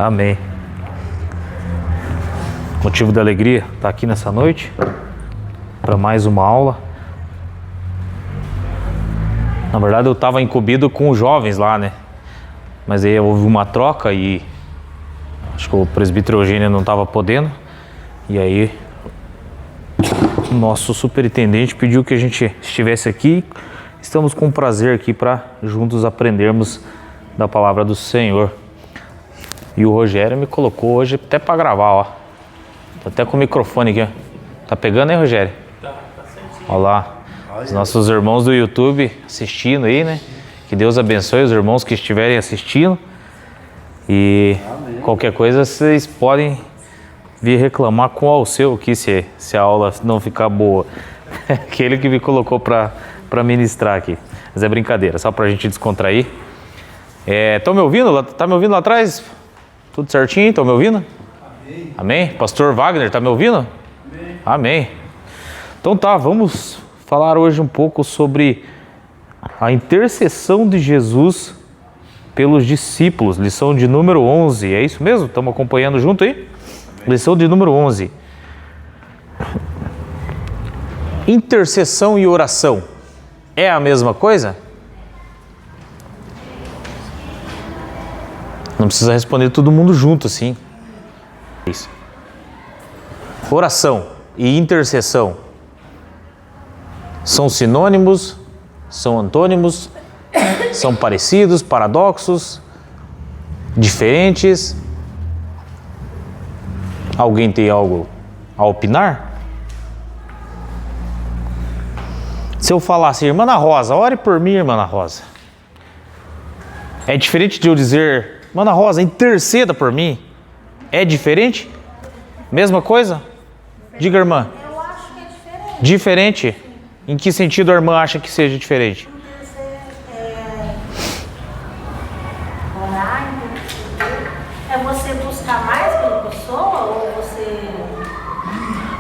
Amém. Motivo da alegria estar aqui nessa noite para mais uma aula. Na verdade eu estava incumbido com os jovens lá, né? Mas aí houve uma troca e acho que o presbítero Eugênio não estava podendo. E aí o nosso superintendente pediu que a gente estivesse aqui. Estamos com prazer aqui para juntos aprendermos da palavra do Senhor. E o Rogério me colocou hoje até para gravar, ó. Tô até com o microfone aqui, ó. Tá pegando aí, Rogério? Tá certinho. Olha lá, os nossos irmãos do YouTube assistindo aí, né? Que Deus abençoe os irmãos que estiverem assistindo. E amém. Qualquer coisa vocês podem vir reclamar com o Alceu aqui se a aula não ficar boa. Aquele que me colocou para ministrar aqui. Mas é brincadeira, só pra gente descontrair. Estão me ouvindo? Tá me ouvindo lá atrás? Tudo certinho? Estão me ouvindo? Amém. Amém? Pastor Wagner, tá me ouvindo? Amém. Amém. Então tá, vamos falar hoje um pouco sobre a intercessão de Jesus pelos discípulos. Lição de número 11, é isso mesmo? Estamos acompanhando junto aí? Lição de número 11. Intercessão e oração é a mesma coisa? Não precisa responder todo mundo junto assim. Isso. Oração e intercessão são sinônimos, são antônimos, são parecidos, paradoxos, diferentes? Alguém tem algo a opinar? Se eu falar assim, irmã Ana Rosa, ore por mim, irmã Ana Rosa. É diferente de eu dizer, irmã Ana Rosa, interceda por mim. É diferente? Mesma coisa? Diga, irmã. Eu acho que é diferente. Diferente? Em que sentido a irmã acha que seja diferente? Orar, é você buscar mais pela pessoa ou você...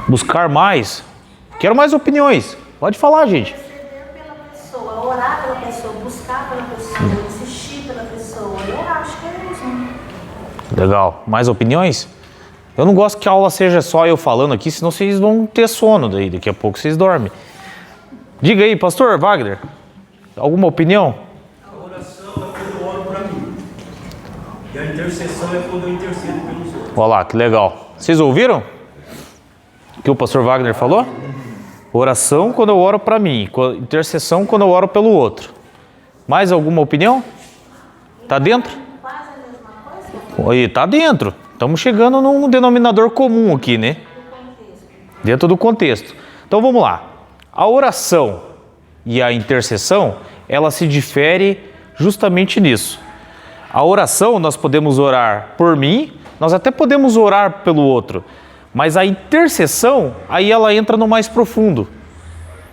Buscar mais? Quero mais opiniões. Pode falar, gente. Interceder pela pessoa, orar pela pessoa, buscar pela pessoa, insistir pela pessoa. Eu acho que é isso. Legal. Mais opiniões? Eu não gosto que a aula seja só eu falando aqui, senão vocês vão ter sono daí. Daqui a pouco vocês dormem. Diga aí, pastor Wagner. Alguma opinião? A oração é quando eu oro para mim. E a intercessão é quando eu intercedo pelos outros. Olha lá, que legal. Vocês ouviram o que o pastor Wagner falou? Oração quando eu oro para mim. Intercessão quando eu oro pelo outro. Mais alguma opinião? Tá dentro? Quase a mesma coisa? Aí, tá dentro. Estamos chegando num denominador comum aqui, né? Dentro do contexto. Então vamos lá. A oração e a intercessão, ela se difere justamente nisso. A oração, nós podemos orar por mim, nós até podemos orar pelo outro. Mas a intercessão, aí ela entra no mais profundo.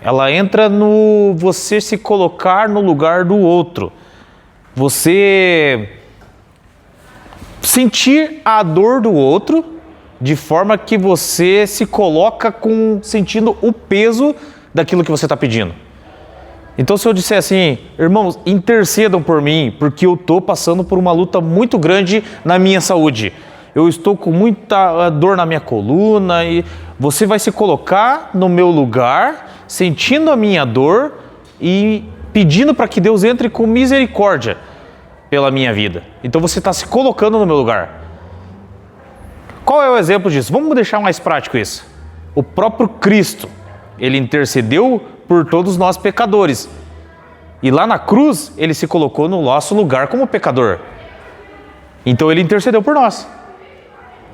Ela entra no você se colocar no lugar do outro. Você sentir a dor do outro de forma que você se coloca sentindo o peso daquilo que você está pedindo. Então se eu disser assim, irmãos, intercedam por mim, porque eu estou passando por uma luta muito grande na minha saúde. Eu estou com muita dor na minha coluna e você vai se colocar no meu lugar, sentindo a minha dor e pedindo para que Deus entre com misericórdia pela minha vida. Então você está se colocando no meu lugar. Qual é o exemplo disso? Vamos deixar mais prático isso. O próprio Cristo, ele intercedeu por todos nós pecadores. E lá na cruz, ele se colocou no nosso lugar como pecador. Então ele intercedeu por nós.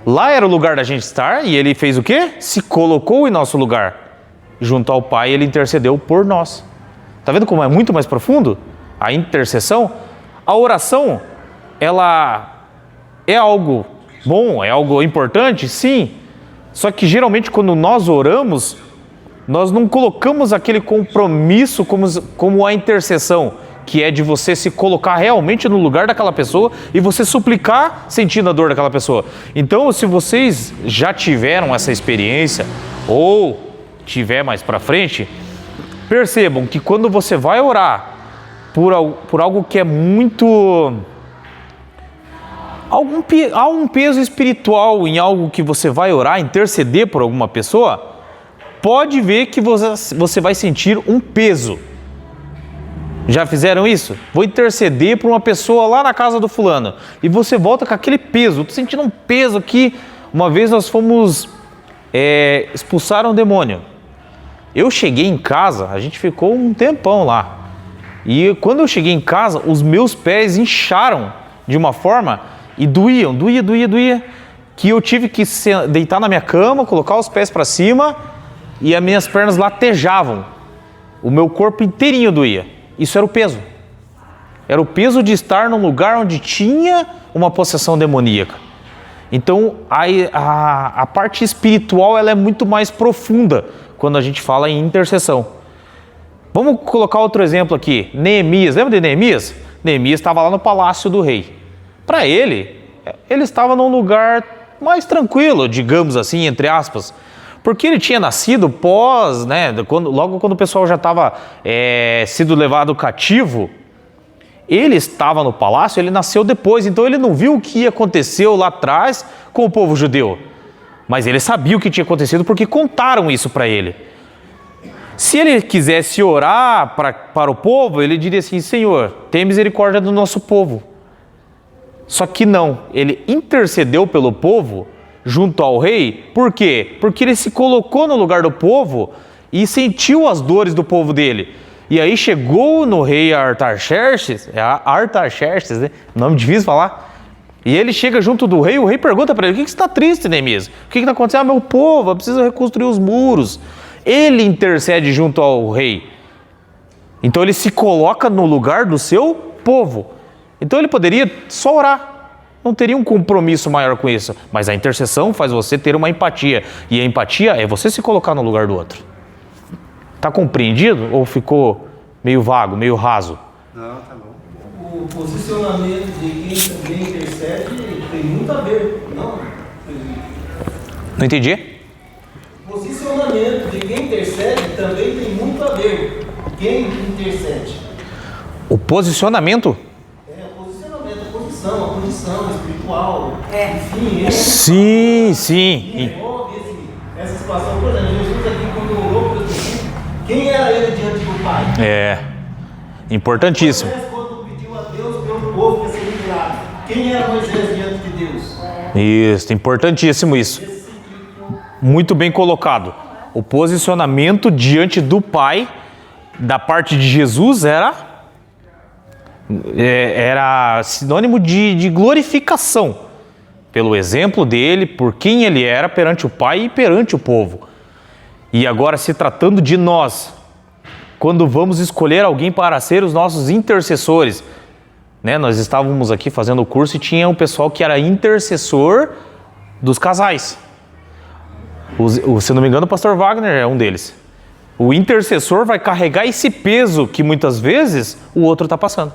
Lá era o lugar da gente estar e ele fez o quê? Se colocou em nosso lugar. Junto ao Pai, ele intercedeu por nós. Tá vendo como é muito mais profundo? A intercessão, a oração, ela é algo bom, é algo importante, sim. Só que geralmente quando nós oramos, nós não colocamos aquele compromisso como a intercessão, que é de você se colocar realmente no lugar daquela pessoa e você suplicar sentindo a dor daquela pessoa. Então, se vocês já tiveram essa experiência ou tiver mais para frente, percebam que quando você vai orar por algo que é muito Há um peso espiritual em algo que você vai orar, interceder por alguma pessoa? Pode ver que você vai sentir um peso. Já fizeram isso? Vou interceder por uma pessoa lá na casa do fulano. E você volta com aquele peso. Estou sentindo um peso aqui. Uma vez nós fomos expulsar um demônio. Eu cheguei em casa, a gente ficou um tempão lá. E quando eu cheguei em casa, os meus pés incharam de uma forma e doía, que eu tive que deitar na minha cama, colocar os pés para cima e as minhas pernas latejavam. O meu corpo inteirinho doía. Isso era o peso. Era o peso de estar num lugar onde tinha uma possessão demoníaca. Então, a parte espiritual ela é muito mais profunda quando a gente fala em intercessão. Vamos colocar outro exemplo aqui. Neemias, lembra de Neemias? Neemias estava lá no palácio do rei. Para ele estava num lugar mais tranquilo, digamos assim, entre aspas. Porque ele tinha nascido pós, logo quando o pessoal já estava sido levado cativo, ele estava no palácio, ele nasceu depois, então ele não viu o que aconteceu lá atrás com o povo judeu. Mas ele sabia o que tinha acontecido porque contaram isso para ele. Se ele quisesse orar para o povo, ele diria assim: Senhor, tenha misericórdia do nosso povo. Só que não, ele intercedeu pelo povo junto ao rei. Por quê? Porque ele se colocou no lugar do povo e sentiu as dores do povo dele. E aí chegou no rei Artaxerxes, né? Nome difícil falar. E ele chega junto do rei, o rei pergunta para ele: o que você está triste, Neemias? O que está acontecendo? Meu povo, eu preciso reconstruir os muros. Ele intercede junto ao rei. Então ele se coloca no lugar do seu povo. Então ele poderia só orar. Não teria um compromisso maior com isso. Mas a intercessão faz você ter uma empatia. E a empatia é você se colocar no lugar do outro. Está compreendido ou ficou meio vago, meio raso? Não, tá bom. O posicionamento de quem também intercede tem muito a ver, não? Não entendi? O posicionamento de quem intercede também tem muito a ver. Quem intercede? O posicionamento? A posição espiritual, enfim, Sim. envolve essa situação. Por exemplo, Jesus aqui quando orou para Jesus, quem era ele diante do Pai? Importantíssimo. Moisés, quando pediu a Deus pelo povo que seria livrado, quem era Moisés diante de Deus? Isso, importantíssimo isso. Muito bem colocado. O posicionamento diante do Pai, da parte de Jesus, era sinônimo de glorificação, pelo exemplo dele, por quem ele era perante o Pai e perante o povo. E agora, se tratando de nós, quando vamos escolher alguém para ser os nossos intercessores, nós estávamos aqui fazendo o curso e tinha um pessoal que era intercessor dos casais. Se não me engano, o pastor Wagner é um deles. O intercessor vai carregar esse peso que muitas vezes o outro está passando.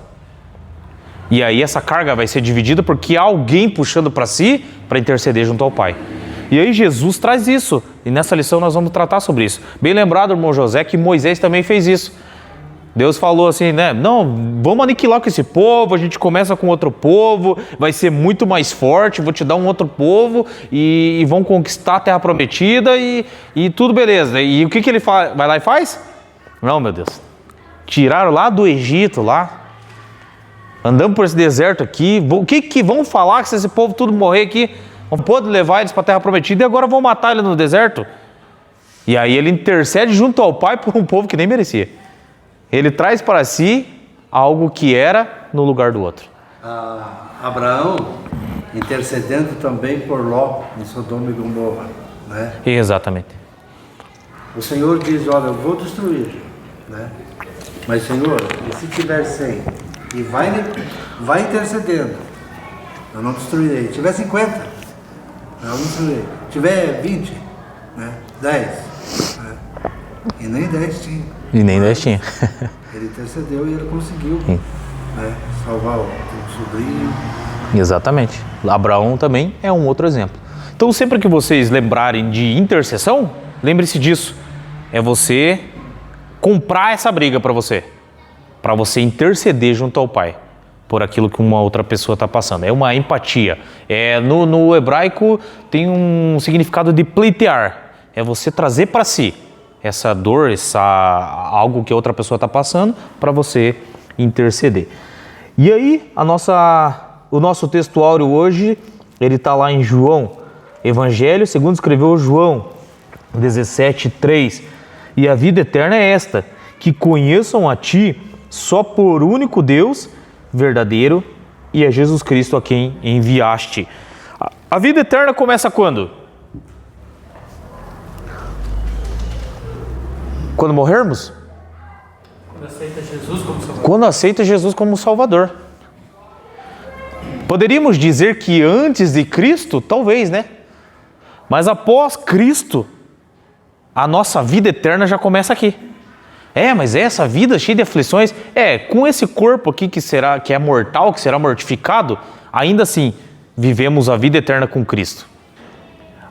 E aí essa carga vai ser dividida porque há alguém puxando para si para interceder junto ao Pai. E aí Jesus traz isso. E nessa lição nós vamos tratar sobre isso. Bem lembrado, irmão José, que Moisés também fez isso. Deus falou assim, não, vamos aniquilar com esse povo, a gente começa com outro povo, vai ser muito mais forte, vou te dar um outro povo e vão conquistar a terra prometida e tudo beleza. E o que ele vai lá e faz? Não, meu Deus. Tiraram lá do Egito, andamos por esse deserto aqui, o que vão falar que se esse povo tudo morrer aqui? Não pode levar eles para a terra prometida e agora vão matar ele no deserto? E aí ele intercede junto ao Pai por um povo que nem merecia. Ele traz para si algo que era no lugar do outro. Abraão intercedendo também por Ló em Sodoma e Gomorra, né? Exatamente. O Senhor diz, olha, eu vou destruir, né? Mas Senhor, e se tiver 100? E vai intercedendo, eu não destruirei. Se tiver 50, eu não destruirei. Se tiver 20, né? 10, né? E nem 10 tinha. Ele intercedeu e ele conseguiu, né? Salvar o sobrinho. Exatamente. Abraão também é um outro exemplo. Então, sempre que vocês lembrarem de intercessão, lembre-se disso. É você comprar essa briga para você interceder junto ao Pai. por aquilo que uma outra pessoa está passando. É uma empatia. No hebraico tem um significado de pleitear. É você trazer para si essa dor, algo que outra pessoa está passando, para você interceder. E aí, o nosso texto áureo hoje, ele está lá em João, Evangelho segundo escreveu João, 17:3. E a vida eterna é esta, que conheçam a Ti, só por único Deus verdadeiro, e a Jesus Cristo a quem enviaste. A vida eterna começa quando? Quando morrermos? Quando aceita Jesus como Salvador. Quando aceita Jesus como Salvador. Poderíamos dizer que antes de Cristo, talvez, né? Mas após Cristo, a nossa vida eterna já começa aqui. Mas essa vida cheia de aflições, com esse corpo aqui que é mortal, que será mortificado, ainda assim, vivemos a vida eterna com Cristo.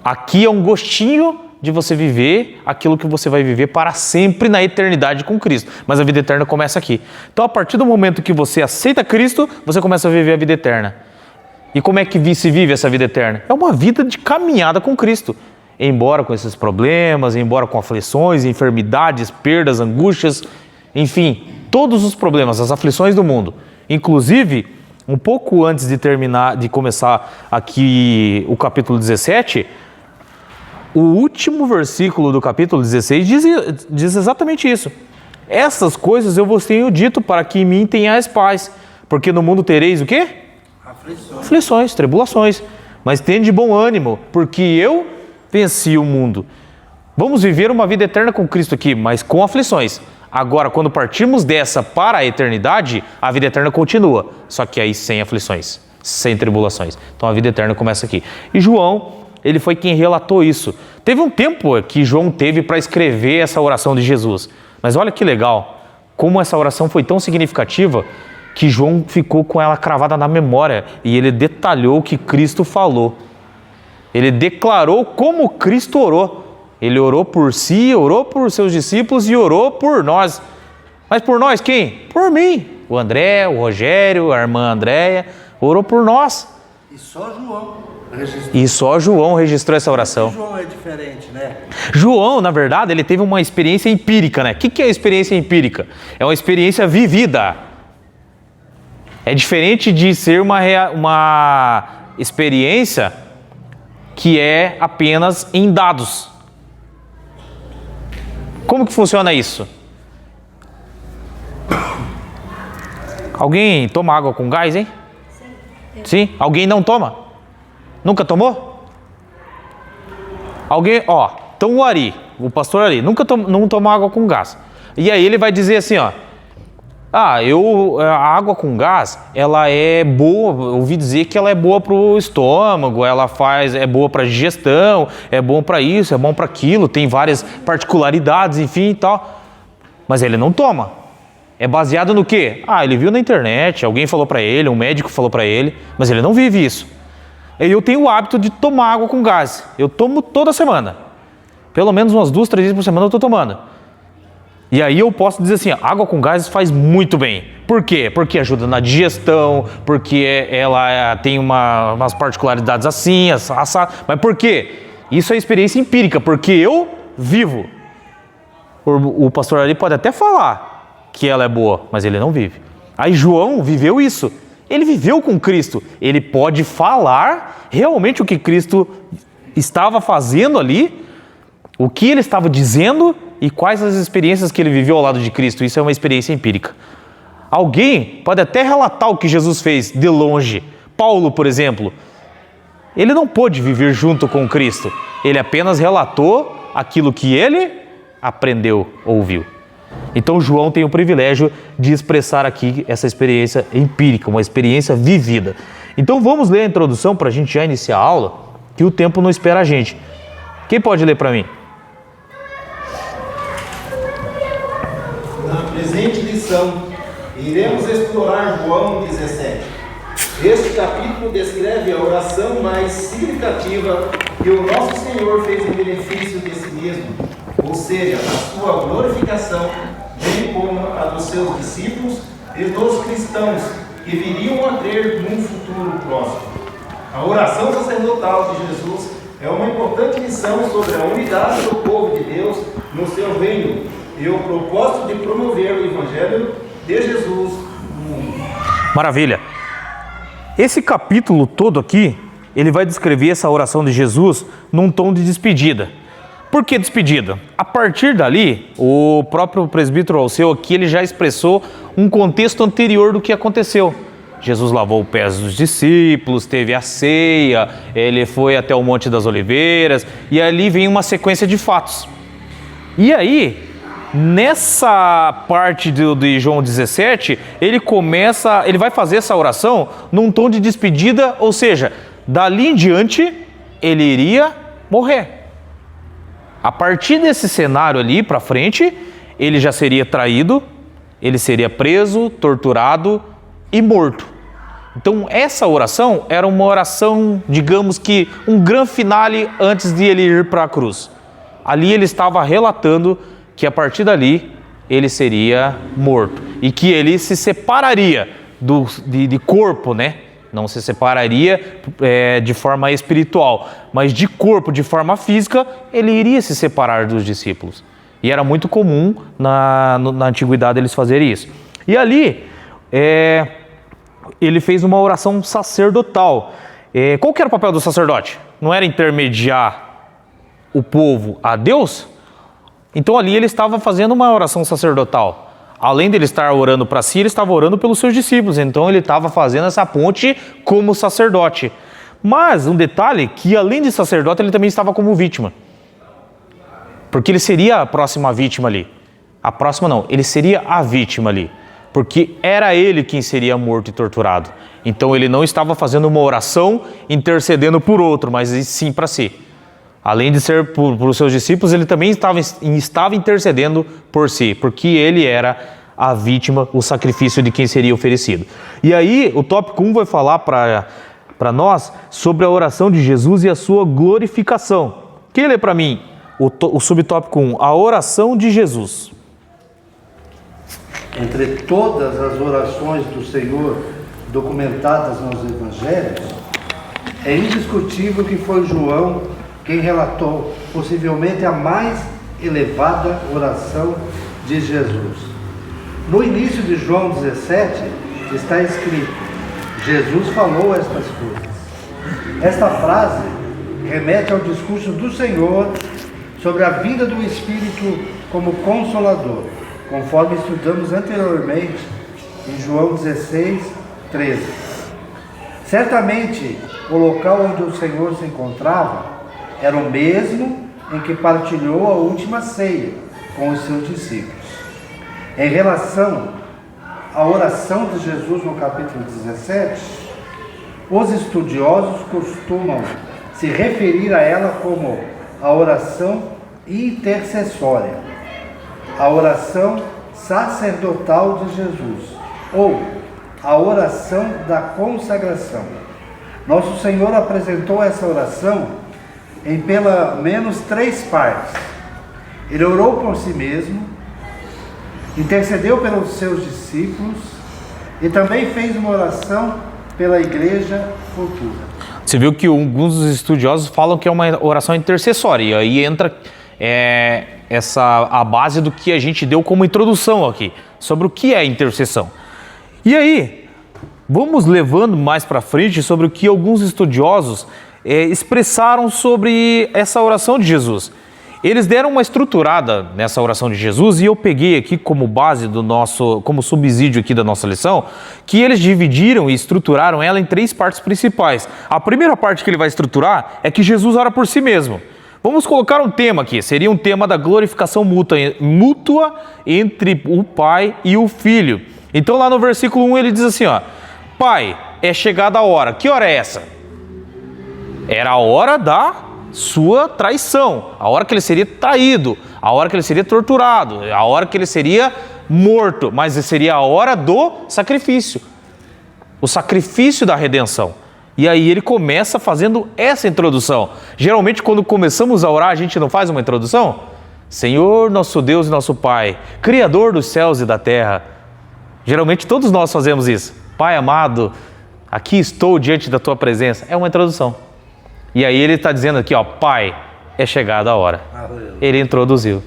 Aqui é um gostinho de você viver aquilo que você vai viver para sempre na eternidade com Cristo. Mas a vida eterna começa aqui. Então, a partir do momento que você aceita Cristo, você começa a viver a vida eterna. E como é que se vive essa vida eterna? É uma vida de caminhada com Cristo. Embora com esses problemas, embora com aflições, enfermidades, perdas, angústias, enfim, todos os problemas, as aflições do mundo. Inclusive, um pouco antes de começar aqui o capítulo 17, o último versículo do capítulo 16 diz exatamente isso. Essas coisas eu vos tenho dito para que em mim tenhais paz, porque no mundo tereis o quê? Aflições, tribulações. Mas tende de bom ânimo, porque eu venci o mundo. Vamos viver uma vida eterna com Cristo aqui, mas com aflições. Agora, quando partirmos dessa para a eternidade, a vida eterna continua, só que aí sem aflições, sem tribulações. Então a vida eterna começa aqui. E João, ele foi quem relatou isso. Teve um tempo que João teve para escrever essa oração de Jesus. Mas olha que legal, como essa oração foi tão significativa que João ficou com ela cravada na memória e ele detalhou o que Cristo falou. Ele declarou como Cristo orou. Ele orou por si, orou por seus discípulos e orou por nós. Mas por nós quem? Por mim. O André, o Rogério, a irmã Andréia, orou por nós. E só João registrou essa oração. João é diferente, né? João, na verdade, ele teve uma experiência empírica, né? O que é a experiência empírica? É uma experiência vivida. É diferente de ser uma experiência que é apenas em dados. Como que funciona isso? Alguém toma água com gás, hein? Sim? Alguém não toma? Nunca tomou? Alguém, então o pastor Ari, não toma água com gás. E aí ele vai dizer assim, a água com gás, ela é boa, eu ouvi dizer que ela é boa para o estômago, é boa para digestão, é bom para isso, é bom para aquilo, tem várias particularidades, enfim e tal. Mas ele não toma. É baseado no quê? Ele viu na internet, alguém falou para ele, um médico falou para ele, mas ele não vive isso. Eu tenho o hábito de tomar água com gás. Eu tomo toda semana. Pelo menos umas 2, 3 vezes por semana eu estou tomando. E aí eu posso dizer assim, água com gás faz muito bem. Por quê? Porque ajuda na digestão, porque ela tem umas particularidades assim, assado. Mas por quê? Isso é experiência empírica, porque eu vivo. O pastor ali pode até falar que ela é boa, mas ele não vive. Aí João viveu isso. Ele viveu com Cristo. Ele pode falar realmente o que Cristo estava fazendo ali, o que ele estava dizendo e quais as experiências que ele viveu ao lado de Cristo. Isso é uma experiência empírica. Alguém pode até relatar o que Jesus fez de longe. Paulo, por exemplo, ele não pôde viver junto com Cristo. Ele apenas relatou aquilo que ele aprendeu, ouviu. Então João tem o privilégio de expressar aqui essa experiência empírica, uma experiência vivida. Então vamos ler a introdução para a gente já iniciar a aula, que o tempo não espera a gente. Quem pode ler para mim? Na presente lição, iremos explorar João 17. Este capítulo descreve a oração mais significativa que o nosso Senhor fez em benefício de si mesmo, ou seja, a sua glorificação, bem como a dos seus discípulos e dos cristãos que viriam a ter num futuro próximo. A oração sacerdotal de Jesus é uma importante lição sobre a unidade do povo de Deus no seu reino e o propósito de promover o Evangelho de Jesus no mundo. Maravilha. Esse capítulo todo aqui, ele vai descrever essa oração de Jesus num tom de despedida. Por que despedida? A partir dali, o próprio presbítero Alceu aqui, ele já expressou um contexto anterior do que aconteceu. Jesus lavou os pés dos discípulos, teve a ceia, ele foi até o Monte das Oliveiras, e ali vem uma sequência de fatos. E aí, nessa parte de João 17, ele vai fazer essa oração num tom de despedida, ou seja, dali em diante, ele iria morrer. A partir desse cenário ali para frente, ele já seria traído, ele seria preso, torturado e morto. Então essa oração era uma oração, digamos que um grande finale antes de ele ir para a cruz. Ali ele estava relatando que a partir dali ele seria morto e que ele se separaria de corpo, né? Não se separaria de forma espiritual, mas de corpo, de forma física, ele iria se separar dos discípulos. E era muito comum na antiguidade eles fazerem isso. E ali, ele fez uma oração sacerdotal. Qual que era o papel do sacerdote? Não era intermediar o povo a Deus? Então ali ele estava fazendo uma oração sacerdotal. Além de ele estar orando para si, ele estava orando pelos seus discípulos. Então ele estava fazendo essa ponte como sacerdote. Mas um detalhe, que além de sacerdote, ele também estava como vítima. Porque ele seria a próxima vítima ali. A próxima não, ele seria a vítima ali. Porque era ele quem seria morto e torturado. Então ele não estava fazendo uma oração intercedendo por outro, mas sim para si. Além de ser por seus discípulos, ele também estava intercedendo por si, porque ele era a vítima, o sacrifício de quem seria oferecido. E aí, o tópico 1 vai falar para nós sobre a oração de Jesus e a sua glorificação. Quem lê para mim o subtópico 1, a oração de Jesus? Entre todas as orações do Senhor documentadas nos Evangelhos, é indiscutível que foi João quem relatou possivelmente a mais elevada oração de Jesus. No início de João 17 está escrito: Jesus falou estas coisas. Esta frase remete ao discurso do Senhor sobre a vinda do Espírito como Consolador, conforme estudamos anteriormente em João 16, 13. Certamente, o local onde o Senhor se encontrava era o mesmo em que partilhou a última ceia com os seus discípulos. Em relação à oração de Jesus no capítulo 17, os estudiosos costumam se referir a ela como a oração intercessória, a oração sacerdotal de Jesus, ou a oração da consagração. Nosso Senhor apresentou essa oração em pelo menos 3 partes. Ele orou por si mesmo, intercedeu pelos seus discípulos e também fez uma oração pela igreja futura. Você viu que alguns dos estudiosos falam que é uma oração intercessória, e aí entra a base do que a gente deu como introdução aqui, sobre o que é intercessão. E aí, vamos levando mais para frente sobre o que alguns estudiosos expressaram sobre essa oração de Jesus. Eles deram uma estruturada nessa oração de Jesus e eu peguei aqui como base como subsídio aqui da nossa lição, que eles dividiram e estruturaram ela em 3 partes principais. A primeira parte que ele vai estruturar é que Jesus ora por si mesmo. Vamos colocar um tema aqui, seria um tema da glorificação mútua entre o Pai e o Filho. Então lá no versículo 1 ele diz assim, ó: Pai, é chegada a hora. Que hora é essa? Era a hora da sua traição, a hora que ele seria traído, a hora que ele seria torturado, a hora que ele seria morto, mas seria a hora do sacrifício, o sacrifício da redenção. E aí ele começa fazendo essa introdução. Geralmente quando começamos a orar, a gente não faz uma introdução? Senhor, nosso Deus e nosso Pai, Criador dos céus e da terra. Geralmente todos nós fazemos isso. Pai amado, aqui estou diante da tua presença. É uma introdução. E aí ele está dizendo aqui, ó, Pai, é chegada a hora. Ele introduziu.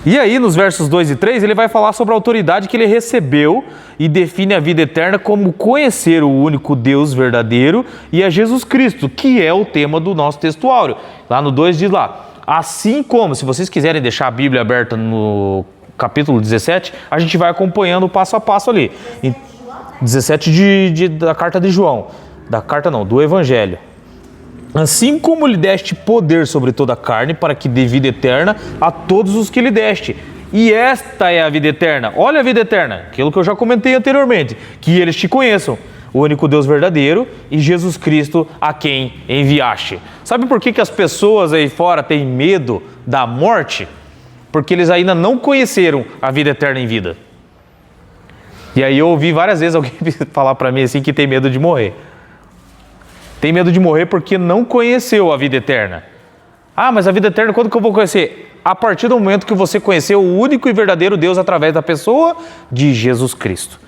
E aí, nos versos 2 e 3, ele vai falar sobre a autoridade que ele recebeu e define a vida eterna como conhecer o único Deus verdadeiro e a Jesus Cristo, que é o tema do nosso textuário. Lá no 2 diz lá, assim como, se vocês quiserem deixar a Bíblia aberta no capítulo 17, a gente vai acompanhando passo a passo ali. 17 da carta de João, do Evangelho. Assim como lhe deste poder sobre toda a carne, para que dê vida eterna a todos os que lhe deste. E esta é a vida eterna. Olha a vida eterna, aquilo que eu já comentei anteriormente. Que eles te conheçam, o único Deus verdadeiro e Jesus Cristo a quem enviaste. Sabe por que as pessoas aí fora têm medo da morte? Porque eles ainda não conheceram a vida eterna em vida. E aí eu ouvi várias vezes alguém falar para mim assim que tem medo de morrer. Tem medo de morrer porque não conheceu a vida eterna. Ah, mas a vida eterna quando que eu vou conhecer? A partir do momento que você conheceu o único e verdadeiro Deus através da pessoa de Jesus Cristo.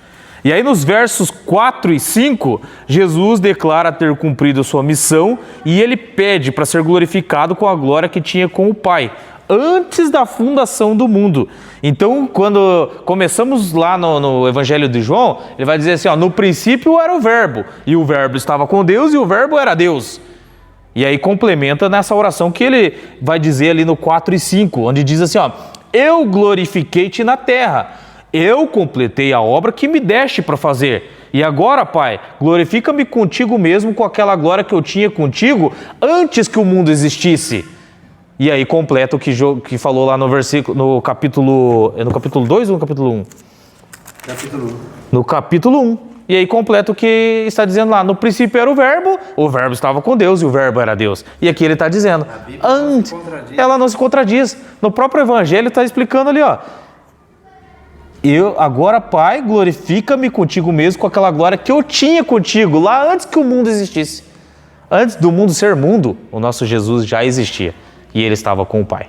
E aí nos versos 4 e 5, Jesus declara ter cumprido sua missão e ele pede para ser glorificado com a glória que tinha com o Pai, antes da fundação do mundo. Então, quando começamos lá no Evangelho de João, ele vai dizer assim, ó, no princípio era o Verbo, e o Verbo estava com Deus, e o Verbo era Deus. E aí complementa nessa oração que ele vai dizer ali no 4 e 5, onde diz assim, ó, eu glorifiquei-te na terra, eu completei a obra que me deste para fazer. E agora, Pai, glorifica-me contigo mesmo com aquela glória que eu tinha contigo antes que o mundo existisse. E aí completa o que falou lá no versículo, no capítulo 2 ou no capítulo 1? Capítulo 1. No capítulo 1. E aí completa o que está dizendo lá. No princípio era o Verbo estava com Deus e o Verbo era Deus. E aqui ele está dizendo, antes, ela não se contradiz. No próprio Evangelho está explicando ali, ó. Agora, Pai, glorifica-me contigo mesmo com aquela glória que eu tinha contigo lá antes que o mundo existisse. Antes do mundo ser mundo, o nosso Jesus já existia. E ele estava com o Pai.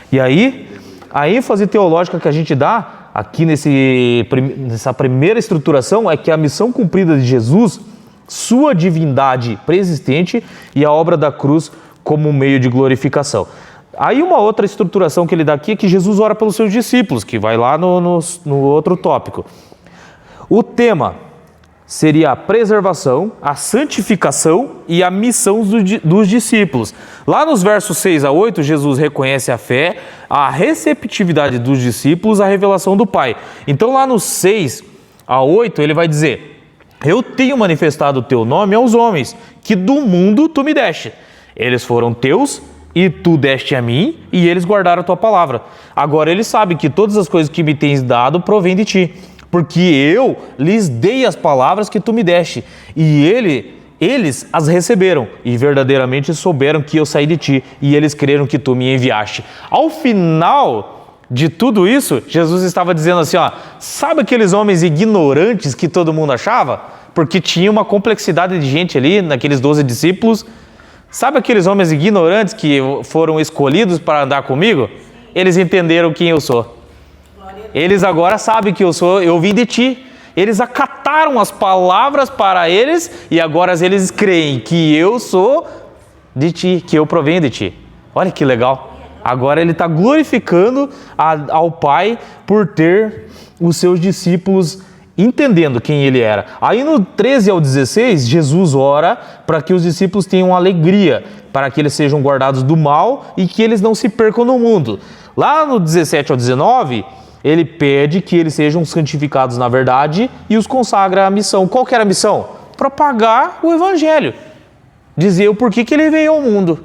E aí, a ênfase teológica que a gente dá aqui nessa primeira estruturação é que a missão cumprida de Jesus, sua divindade preexistente e a obra da cruz como um meio de glorificação. Aí uma outra estruturação que ele dá aqui é que Jesus ora pelos seus discípulos, que vai lá no outro tópico. O tema seria a preservação, a santificação e a missão dos discípulos. Lá nos versos 6 a 8, Jesus reconhece a fé, a receptividade dos discípulos, a revelação do Pai. Então lá nos 6 a 8, ele vai dizer, eu tenho manifestado o teu nome aos homens, que do mundo tu me deste. Eles foram teus e tu deste a mim, e eles guardaram a tua palavra. Agora eles sabem que todas as coisas que me tens dado provêm de ti. Porque eu lhes dei as palavras que tu me deste, e eles as receberam, e verdadeiramente souberam que eu saí de ti, e eles creram que tu me enviaste. Ao final de tudo isso, Jesus estava dizendo assim, ó, sabe aqueles homens ignorantes que todo mundo achava? Porque tinha uma complexidade de gente ali, naqueles 12 discípulos. Sabe aqueles homens ignorantes que foram escolhidos para andar comigo? Eles entenderam quem eu sou. Eles agora sabem que eu vim de ti. Eles acataram as palavras para eles e agora eles creem que eu sou de ti, que eu provenho de ti. Olha que legal. Agora ele está glorificando ao Pai por ter os seus discípulos entendendo quem ele era. Aí no 13 ao 16, Jesus ora para que os discípulos tenham alegria, para que eles sejam guardados do mal e que eles não se percam no mundo. Lá no 17 ao 19... ele pede que eles sejam santificados na verdade e os consagra à missão. Qual que era a missão? Propagar o Evangelho. Dizer o porquê que ele veio ao mundo.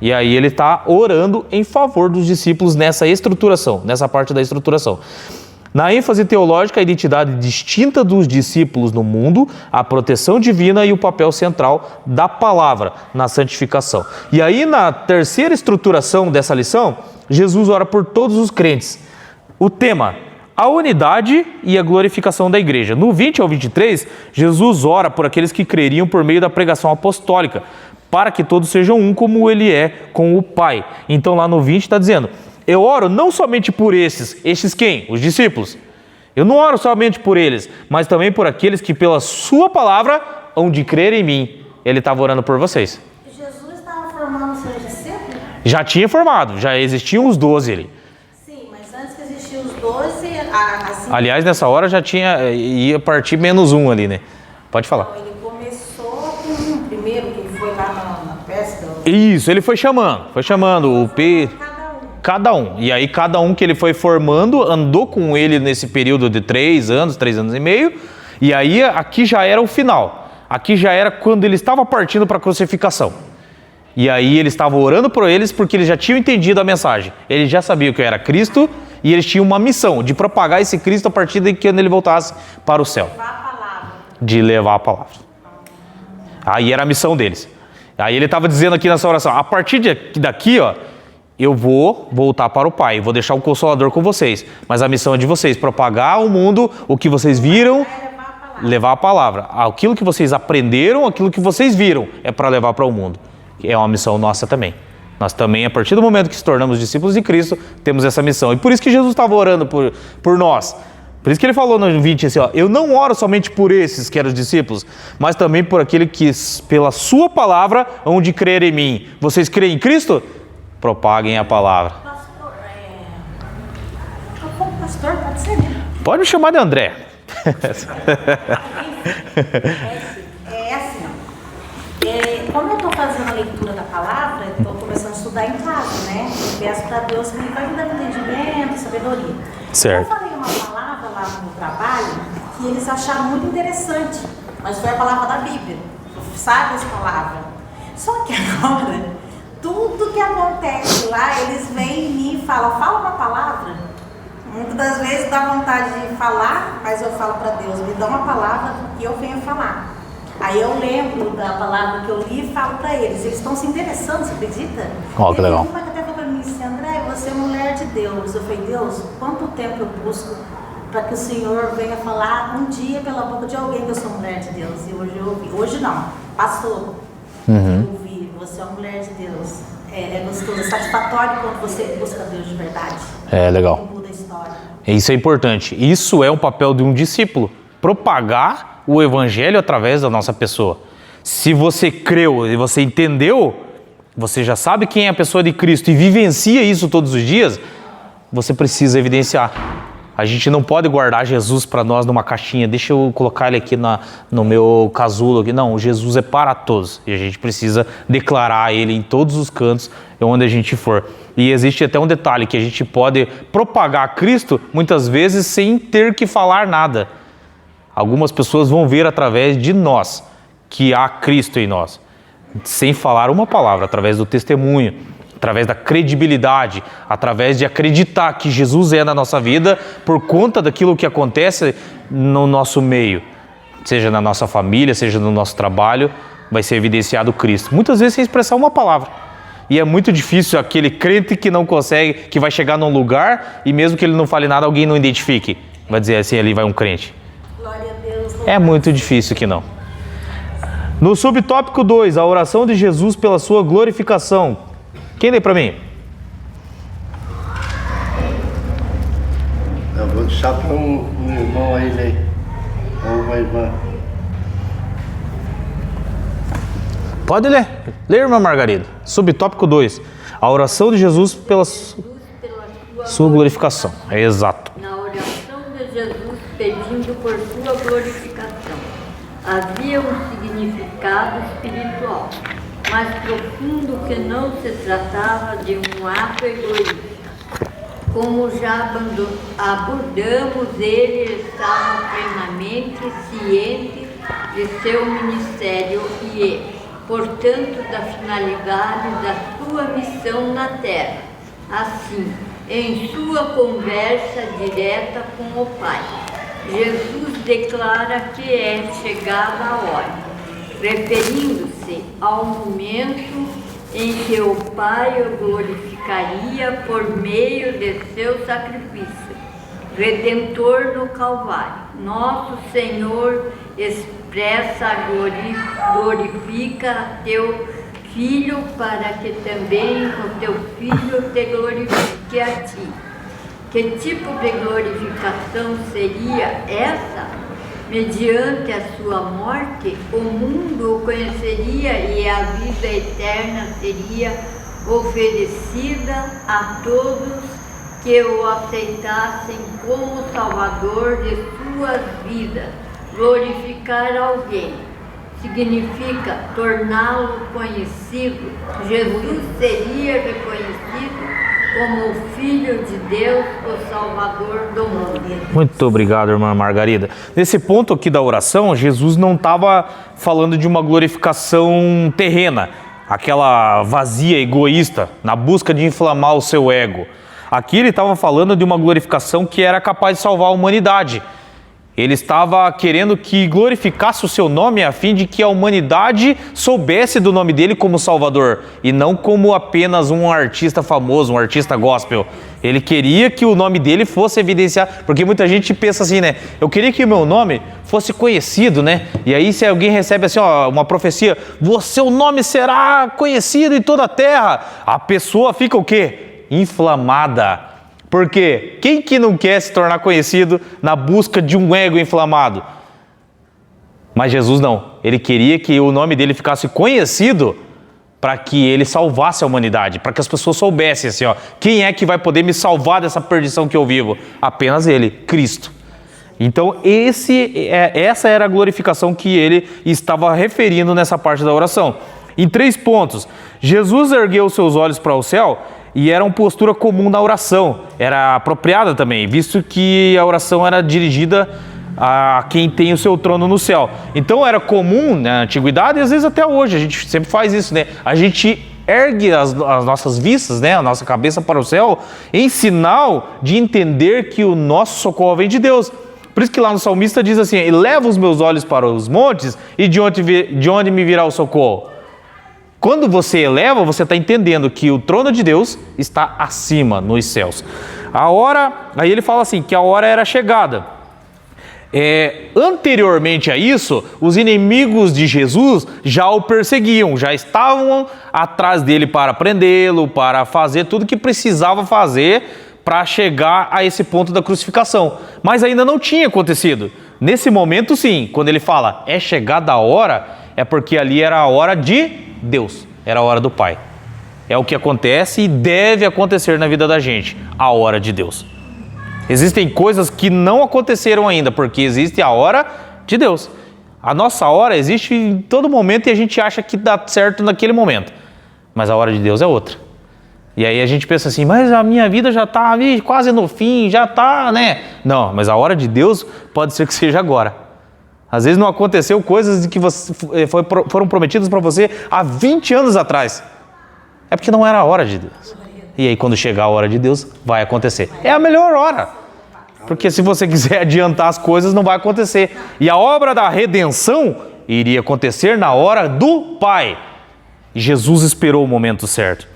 E aí ele está orando em favor dos discípulos nessa estruturação, nessa parte da estruturação. Na ênfase teológica, a identidade distinta dos discípulos no mundo, a proteção divina e o papel central da palavra na santificação. E aí na terceira estruturação dessa lição, Jesus ora por todos os crentes. O tema, a unidade e a glorificação da igreja. No 20 ao 23, Jesus ora por aqueles que creriam por meio da pregação apostólica, para que todos sejam um como ele é com o Pai. Então lá no 20 está dizendo, eu oro não somente por esses quem? Os discípulos. Eu não oro somente por eles, mas também por aqueles que pela sua palavra hão de crer em mim. Ele estava orando por vocês. Jesus estava formando seus discípulos? Já tinha formado, já existiam os 12 ali. Sim, mas antes que existiam os 12, assim... Aliás, nessa hora já ia partir menos um ali, né? Pode falar. Então, ele começou com um primeiro, que foi lá na pesca. Isso, ele foi chamando o Pedro. Cada um. E aí cada um que ele foi formando, andou com ele nesse período de 3 anos e meio. E aí aqui já era o final. Aqui já era quando ele estava partindo para a crucificação. E aí ele estava orando por eles porque eles já tinham entendido a mensagem. Eles já sabiam que era Cristo e eles tinham uma missão de propagar esse Cristo a partir de quando ele voltasse para o céu. De levar a palavra. Aí era a missão deles. Aí ele estava dizendo aqui nessa oração, a partir daqui, ó, eu vou voltar para o Pai, vou deixar o Consolador com vocês. Mas a missão é de vocês, propagar ao mundo o que vocês viram, levar a palavra. Aquilo que vocês aprenderam, aquilo que vocês viram, é para levar para o mundo. É uma missão nossa também. Nós também, a partir do momento que se tornamos discípulos de Cristo, temos essa missão. E por isso que Jesus estava orando por nós. Por isso que ele falou no 20 assim, ó, eu não oro somente por esses que eram os discípulos, mas também por aquele que, pela sua palavra, hão de crer em mim. Vocês creem em Cristo? Propaguem a palavra. Pastor, pode ser, né? Pode me chamar de André. É assim, como eu estou fazendo a leitura da palavra, estou começando a estudar em casa, né? Eu peço para Deus que vai me dando entendimento, sabedoria. Certo. Eu falei uma palavra lá no trabalho que eles acharam muito interessante, mas foi a palavra da Bíblia, sabe essa palavra? Só que agora, tudo que acontece lá, eles vêm em mim e falam, fala uma palavra. Muitas das vezes dá vontade de falar, mas eu falo para Deus, me dá uma palavra que eu venho falar. Aí eu lembro da palavra que eu li e falo para eles. Eles estão se interessando, você acredita? Ó, que legal. Ele até falou para mim assim, André, você é mulher de Deus. Eu falei, Deus, quanto tempo eu busco para que o Senhor venha falar um dia pela boca de alguém que eu sou mulher de Deus. E hoje eu ouvi. Hoje não, passou. Eu ouvi, você é uma mulher de Deus. É gostoso, é satisfatório quando você busca Deus de verdade. É legal. Muda a história. Isso é importante. Isso é um papel de um discípulo. Propagar o evangelho através da nossa pessoa. Se você creu e você entendeu, você já sabe quem é a pessoa de Cristo e vivencia isso todos os dias, você precisa evidenciar. A gente não pode guardar Jesus para nós numa caixinha, deixa eu colocar ele aqui no meu casulo. Aqui. Não, Jesus é para todos e a gente precisa declarar ele em todos os cantos onde a gente for. E existe até um detalhe que a gente pode propagar Cristo muitas vezes sem ter que falar nada. Algumas pessoas vão ver através de nós que há Cristo em nós, sem falar uma palavra, através do testemunho, através da credibilidade, através de acreditar que Jesus é na nossa vida por conta daquilo que acontece no nosso meio, seja na nossa família, seja no nosso trabalho, vai ser evidenciado Cristo. Muitas vezes sem expressar uma palavra. E é muito difícil aquele crente que não consegue, que vai chegar num lugar e mesmo que ele não fale nada, alguém não identifique. Vai dizer assim, ali vai um crente. É muito difícil que não. No subtópico 2, a oração de Jesus pela sua glorificação. Quem lê para mim? Eu vou deixar para um irmão aí ler. Ou uma irmã. Pode ler. Lê, irmã Margarida. Subtópico 2. A oração de Jesus pela sua glorificação. É exato. Na oração de Jesus pedindo por sua glorificação, havia um significado espiritual, mais profundo que não se tratava de um ato egoísta. Como já abordamos, ele estava plenamente ciente de seu ministério e, portanto, da finalidade da sua missão na terra. Assim, em sua conversa direta com o Pai, Jesus declara que é chegada a hora, referindo-se ao momento em que o Pai o glorificaria por meio de seu sacrifício redentor no Calvário. Nosso Senhor expressa, glorifica teu Filho para que também o teu Filho te glorifique a ti. Que tipo de glorificação seria essa? Mediante a sua morte, o mundo o conheceria e a vida eterna seria oferecida a todos que o aceitassem como Salvador de suas vidas. Glorificar alguém significa torná-lo conhecido. Jesus seria reconhecido como o Filho de Deus, o Salvador do mundo. Muito obrigado, irmã Margarida. Nesse ponto aqui da oração, Jesus não estava falando de uma glorificação terrena, aquela vazia, egoísta, na busca de inflamar o seu ego. Aqui ele estava falando de uma glorificação que era capaz de salvar a humanidade. Ele estava querendo que glorificasse o seu nome a fim de que a humanidade soubesse do nome dele como Salvador e não como apenas um artista famoso, um artista gospel. Ele queria que o nome dele fosse evidenciado, porque muita gente pensa assim, né? Eu queria que o meu nome fosse conhecido, né? E aí se alguém recebe assim, ó, uma profecia, seu nome será conhecido em toda a terra, a pessoa fica o quê? Inflamada. Porque quem que não quer se tornar conhecido na busca de um ego inflamado? Mas Jesus não. Ele queria que o nome dele ficasse conhecido para que ele salvasse a humanidade, para que as pessoas soubessem assim, ó, quem é que vai poder me salvar dessa perdição que eu vivo? Apenas ele, Cristo. Então essa era a glorificação que ele estava referindo nessa parte da oração. Em 3 pontos, Jesus ergueu seus olhos para o céu e era uma postura comum na oração, era apropriada também, visto que a oração era dirigida a quem tem o seu trono no céu. Então era comum na antiguidade e às vezes até hoje, a gente sempre faz isso, né? A gente ergue as nossas vistas, né? A nossa cabeça para o céu, em sinal de entender que o nosso socorro vem de Deus. Por isso que lá no salmista diz assim, eleva os meus olhos para os montes e de onde me virá o socorro? Quando você eleva, você está entendendo que o trono de Deus está acima, nos céus. Aí ele fala assim, que a hora era chegada. Anteriormente a isso, os inimigos de Jesus já o perseguiam, já estavam atrás dele para prendê-lo, para fazer tudo que precisava fazer para chegar a esse ponto da crucificação. Mas ainda não tinha acontecido. Nesse momento, sim, quando ele fala, é chegada a hora, é porque ali era a hora de Deus, era a hora do Pai. É o que acontece e deve acontecer na vida da gente, a hora de Deus. Existem coisas que não aconteceram ainda, porque existe a hora de Deus. A nossa hora existe em todo momento e a gente acha que dá certo naquele momento. Mas a hora de Deus é outra. E aí a gente pensa assim, mas a minha vida já está ali quase no fim, já está, né? Não, mas a hora de Deus pode ser que seja agora. Às vezes não aconteceu coisas que foram prometidas para você há 20 anos atrás. É porque não era a hora de Deus. E aí quando chegar a hora de Deus, vai acontecer. É a melhor hora. Porque se você quiser adiantar as coisas, não vai acontecer. E a obra da redenção iria acontecer na hora do Pai. E Jesus esperou o momento certo.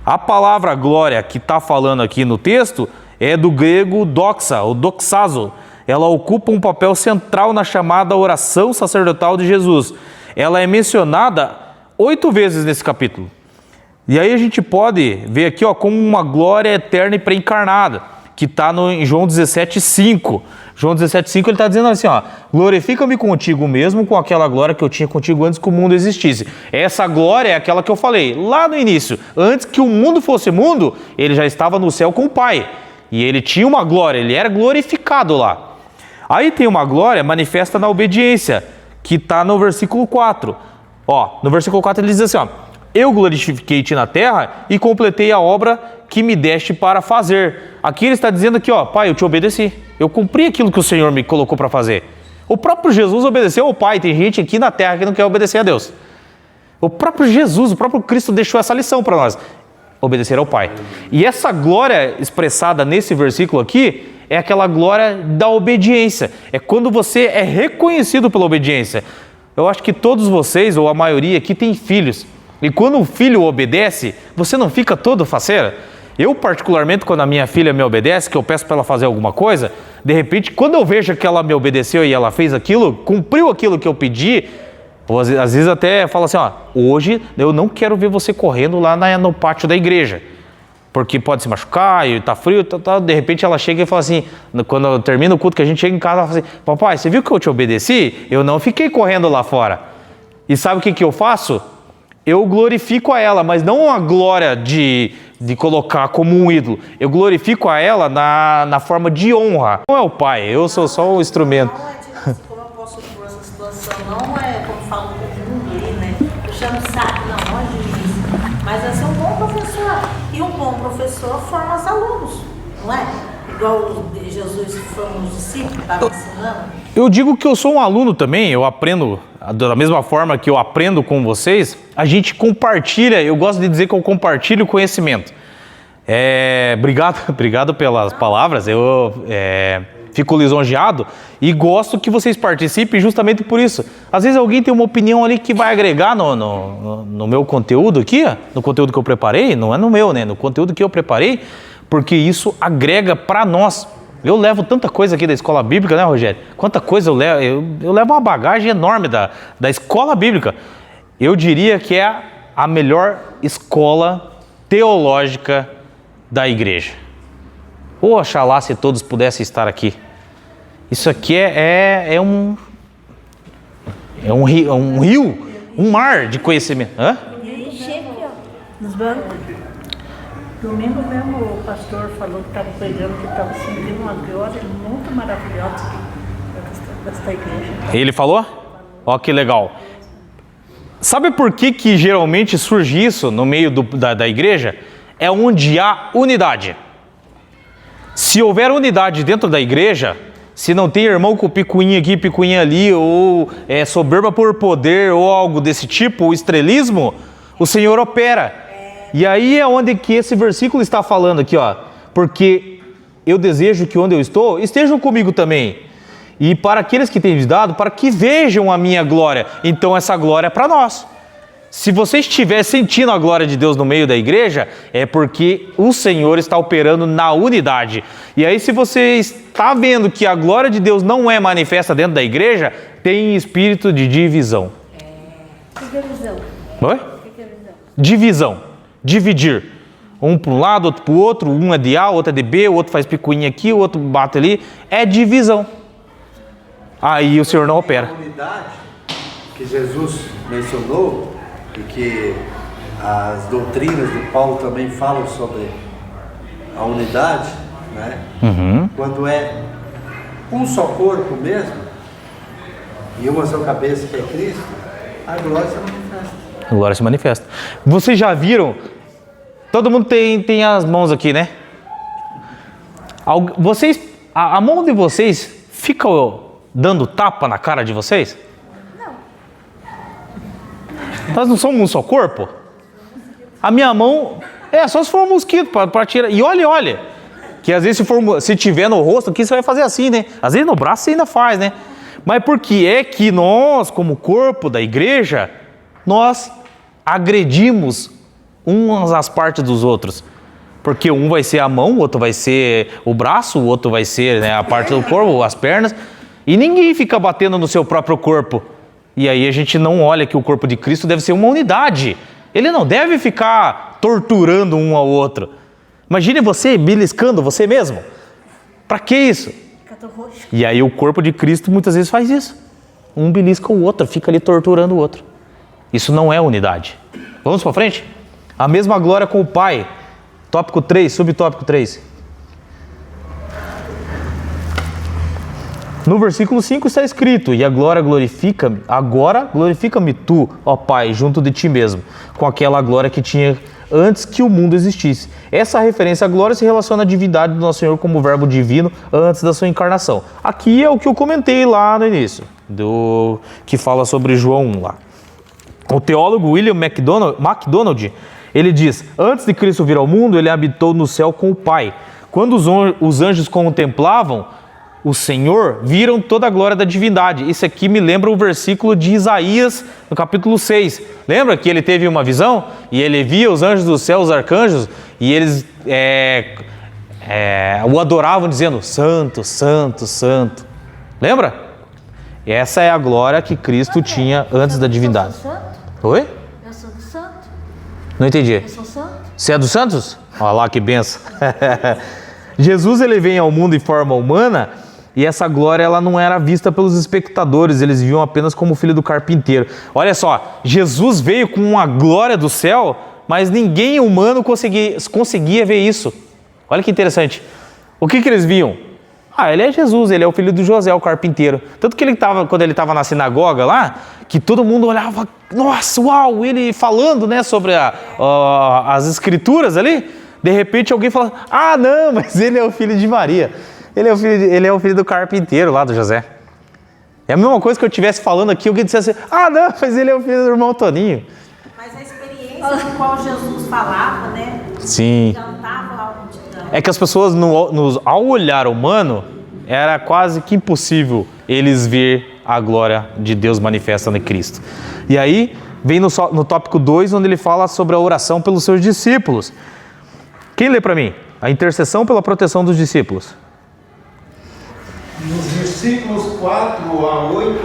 A palavra glória que está falando aqui no texto é do grego doxa, ou doxazo. Ela ocupa um papel central na chamada oração sacerdotal de Jesus. Ela é mencionada 8 vezes nesse capítulo. E aí a gente pode ver aqui como uma glória eterna e pré-encarnada, que está em João 17,5. João 17,5 ele está dizendo assim, glorifica-me contigo mesmo com aquela glória que eu tinha contigo antes que o mundo existisse. Essa glória é aquela que eu falei lá no início. Antes que o mundo fosse mundo, ele já estava no céu com o Pai. E ele tinha uma glória, ele era glorificado lá. Aí tem uma glória manifesta na obediência, que está no versículo 4. No versículo 4 ele diz assim, eu glorifiquei-te na terra e completei a obra que me deste para fazer. Aqui ele está dizendo aqui, Pai, eu te obedeci. Eu cumpri aquilo que o Senhor me colocou para fazer. O próprio Jesus obedeceu ao Pai. Tem gente aqui na terra que não quer obedecer a Deus. O próprio Jesus, o próprio Cristo deixou essa lição para nós. Obedecer ao Pai. E essa glória expressada nesse versículo aqui é aquela glória da obediência. É quando você é reconhecido pela obediência. Eu acho que todos vocês, ou a maioria aqui, tem filhos. E quando um filho obedece, você não fica todo faceira? Eu, particularmente, quando a minha filha me obedece, que eu peço para ela fazer alguma coisa, de repente, quando eu vejo que ela me obedeceu e ela fez aquilo, cumpriu aquilo que eu pedi, ou às vezes até falo assim, hoje eu não quero ver você correndo lá no pátio da igreja. porque pode se machucar e tá frio, de repente ela chega e fala assim, quando termina o culto que a gente chega em casa, ela fala assim, papai, você viu que eu te obedeci? Eu não fiquei correndo lá fora. E sabe o que eu faço? Eu glorifico a ela, mas não a glória de colocar como um ídolo. Eu glorifico a ela na forma de honra. Não é o pai, eu sou só o instrumento. Não é tipo assim, como eu posso supor essa situação, não é como fala todo mundo ali, né? Puxando o saco, não é isso. Mas é ser um bom professor. E um bom professor forma os alunos, não é? Igual Jesus formou os discípulos, estava ensinando. Eu digo que eu sou um aluno também, eu aprendo da mesma forma que eu aprendo com vocês, a gente compartilha, eu gosto de dizer que eu compartilho conhecimento. Obrigado pelas palavras, eu fico lisonjeado e gosto que vocês participem justamente por isso. Às vezes alguém tem uma opinião ali que vai agregar no meu conteúdo aqui, no conteúdo que eu preparei, não é no meu, né? No conteúdo que eu preparei, porque isso agrega para nós. Eu levo tanta coisa aqui da escola bíblica, né, Rogério? Quanta coisa eu levo. Eu levo uma bagagem enorme da escola bíblica. Eu diria que é a melhor escola teológica da igreja. Oxalá se todos pudessem estar aqui. Isso aqui é um rio, um mar de conhecimento. Hã? Nos bancos. Domingo mesmo o pastor falou que estava pregando, que estava sentindo uma glória muito maravilhosa desta igreja. Ele falou? Ó, que legal. Sabe por que geralmente surge isso no meio da igreja? É onde há unidade. Se houver unidade dentro da igreja, se não tem irmão com picuinha aqui, picuinha ali, ou soberba por poder, ou algo desse tipo, o estrelismo, o Senhor opera. E aí é onde que esse versículo está falando aqui, ó. Porque eu desejo que onde eu estou, estejam comigo também. E para aqueles que têm visitado, para que vejam a minha glória. Então essa glória é para nós. Se você estiver sentindo a glória de Deus no meio da igreja, é porque o Senhor está operando na unidade. E aí se você está vendo que a glória de Deus não é manifesta dentro da igreja, tem espírito de divisão. O que é visão? Oi? O que é visão? Divisão. Dividir. Um para um lado, outro para o outro, um é de A, outro é de B, o outro faz picuinha aqui, o outro bate ali. É divisão. Aí o Senhor não opera. A unidade que Jesus mencionou e que as doutrinas de Paulo também falam sobre a unidade, né? Quando é um só corpo mesmo e uma só cabeça que é Cristo, a glória se manifesta. A glória se manifesta. Vocês já viram? Todo mundo tem as mãos aqui, né? A mão de vocês fica dando tapa na cara de vocês? Não. Nós não somos um só corpo? A minha mão só se for um mosquito para tirar. E olha. Que às vezes se tiver no rosto aqui, você vai fazer assim, né? Às vezes no braço você ainda faz, né? Mas por que é que nós, como corpo da igreja, nós agredimos umas as partes dos outros? Porque um vai ser a mão, o outro vai ser o braço, o outro vai ser, né, a parte do corpo, as pernas. E ninguém fica batendo no seu próprio corpo. E aí a gente não olha que o corpo de Cristo deve ser uma unidade. Ele não deve ficar torturando um ao outro. Imagine você beliscando você mesmo. Para que isso? E aí o corpo de Cristo muitas vezes faz isso. Um belisca o outro, fica ali torturando o outro. Isso não é unidade. Vamos para frente? A mesma glória com o Pai. Tópico 3, subtópico 3. No versículo 5 está escrito: e agora glorifica-me tu, ó Pai, junto de ti mesmo, com aquela glória que tinha antes que o mundo existisse. Essa referência à glória se relaciona à divindade do nosso Senhor como verbo divino antes da sua encarnação. Aqui é o que eu comentei lá no início, que fala sobre João 1 lá. O teólogo William MacDonald, ele diz: antes de Cristo vir ao mundo, ele habitou no céu com o Pai. Quando os anjos contemplavam o Senhor, viram toda a glória da divindade. Isso aqui me lembra o versículo de Isaías, no capítulo 6. Lembra que ele teve uma visão? E ele via os anjos do céu, os arcanjos, e eles o adoravam dizendo: Santo, Santo, Santo. Lembra? Essa é a glória que Cristo tinha antes da divindade. Eu sou santo? Oi? Eu sou do santo? Não entendi. Eu sou santo? Você é dos santos? Olha lá que benção. Jesus, ele vem ao mundo em forma humana e essa glória ela não era vista pelos espectadores, eles viam apenas como filho do carpinteiro. Olha só, Jesus veio com uma glória do céu, mas ninguém humano conseguia ver isso. Olha que interessante. O que eles viam? Ele é Jesus, ele é o filho do José, o carpinteiro. Tanto que quando ele estava na sinagoga lá, que todo mundo olhava, nossa, uau, ele falando, né, sobre as escrituras ali. De repente alguém fala, não, mas ele é o filho de Maria. Ele é o filho do carpinteiro lá, do José. É a mesma coisa que eu estivesse falando aqui, alguém dissesse, não, mas ele é o filho do irmão Toninho. Mas a experiência com qual Jesus falava, né? Sim. Cantava a multidão. É que as pessoas, ao olhar humano, era quase que impossível eles ver a glória de Deus manifesta em Cristo. E aí, vem no tópico 2, onde ele fala sobre a oração pelos seus discípulos. Quem lê para mim? A intercessão pela proteção dos discípulos. Nos versículos 4 a 8,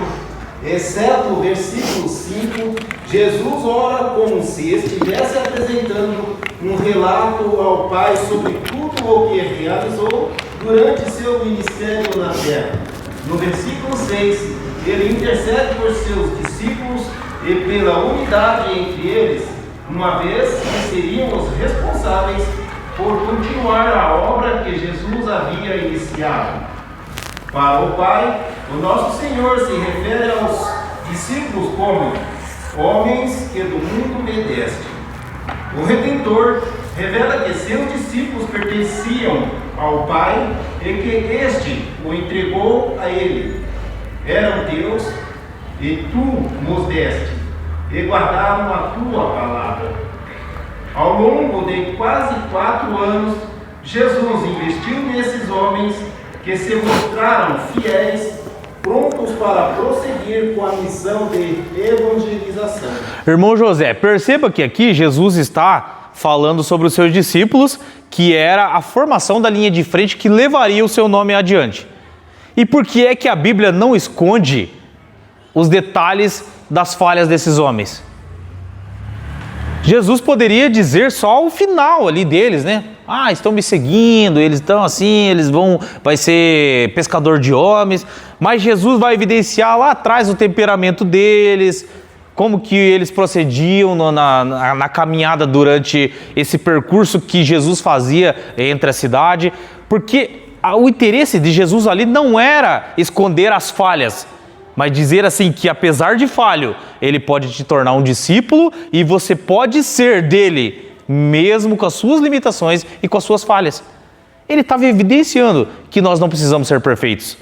exceto o versículo 5, Jesus ora como se estivesse apresentando um relato ao Pai sobre tudo o que realizou durante seu ministério na terra. No versículo 6, ele intercede por seus discípulos e pela unidade entre eles, uma vez que seriam os responsáveis por continuar a obra que Jesus havia iniciado. Para o Pai, o nosso Senhor se refere aos discípulos como homens que do mundo me deste. O Redentor revela que seus discípulos pertenciam ao Pai e que este o entregou a ele. Eram teus e tu nos deste, e guardaram a tua palavra. Ao longo de quase 4 anos, Jesus investiu nesses homens que se mostraram fiéis, prontos para prosseguir com a missão de evangelização. Irmão José, perceba que aqui Jesus está falando sobre os seus discípulos, que era a formação da linha de frente que levaria o seu nome adiante. E por que é que a Bíblia não esconde os detalhes das falhas desses homens? Jesus poderia dizer só o final ali deles, né? Estão me seguindo, eles estão assim, vai ser pescador de homens. Mas Jesus vai evidenciar lá atrás o temperamento deles, como que eles procediam na caminhada durante esse percurso que Jesus fazia entre a cidade. Porque o interesse de Jesus ali não era esconder as falhas, mas dizer assim que apesar de falho, ele pode te tornar um discípulo e você pode ser dele, mesmo com as suas limitações e com as suas falhas. Ele estava evidenciando que nós não precisamos ser perfeitos,